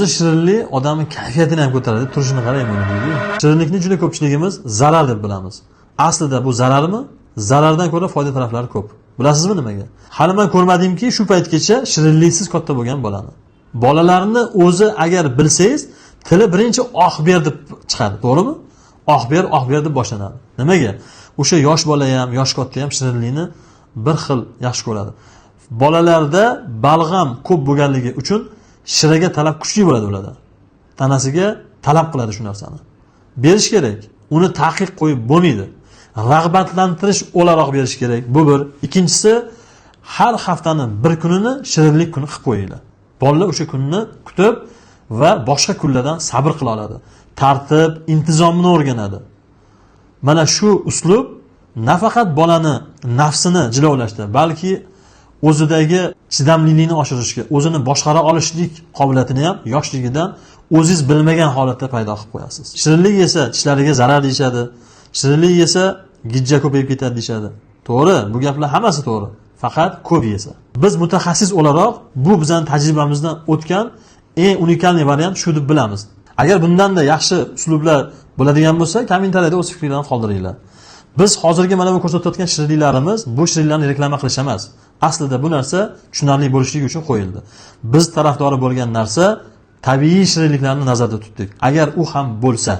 Shirinlik odamning kayfiyatini ham ko'taradi, turishini qarang buni deydi. Shirinlikni juda ko'pchiligimiz zarar deb bilamiz. Aslida bu zararmi? Zarardan ko'ra foyda taraflari ko'p. Bilasizmi nimaga? Hali men ko'rmadimki, shu paytgacha shirinliksiz katta bo'lgan bolani. Bolalarni o'zi agar bilsangiz, tili birinchi "oh ber" deb chiqadi, to'g'rimi? "Oh ber" deb boshlanadi. Nimaga? O'sha yosh bola ham, yosh katta ham shirinlikni bir xil yaxshi ko'radi. Bolalarda balg'am ko'p bo'lganligi uchun shiraga talab kuchli bo'ladi ularda. Tanasiga talab qiladi shu narsani. Berish kerak. Uni taqiq qo'yib bo'lmaydi. Rag'batlantirish o'laroq berish kerak. Bu bir. Ikkinchisi, har haftaning bir kunini shirinlik kuni qilib qo'yinglar. Bolalar o'sha kunni kutib va boshqa kunlardan sabr qila oladi. Tartib, intizomni o'rganadi. Mana shu uslub nafaqat bolani nafsini jilovlashda, balki o'zidagi chidamlilikni oshirishga, o'zini boshqara olishlik qobiliyatini ham yoshligidan o'zingiz bilmagan holatda paydo qilib qo'yasiz. Shirinlik yesa tishlariga zarar deyshadi. Shirinlik yesa gijja ko'payib ketadi deyshadi. To'g'ri, bu gaplar hammasi to'g'ri. Faqat ko'p yesa. Biz mutaxassis o'laroq bu bizning tajribamizdan o'tgan eng unikalniy variant shu deb bilamiz. Agar bundanda yaxshi uslublar bo'ladigan bo'lsa, kommentariyada o'z fikringizni qoldiringlar. Biz hozirgi mana bu ko'rsatayotgan shirinliklarimiz bu shirinliklarni reklama qilish emas. Aslida bu narsa tushunarli bo'lishligi uchun qo'yildi. Biz tarafdori bo'lgan narsa tabiiy shirinliklarni nazarda tutdik. Agar u ham bo'lsa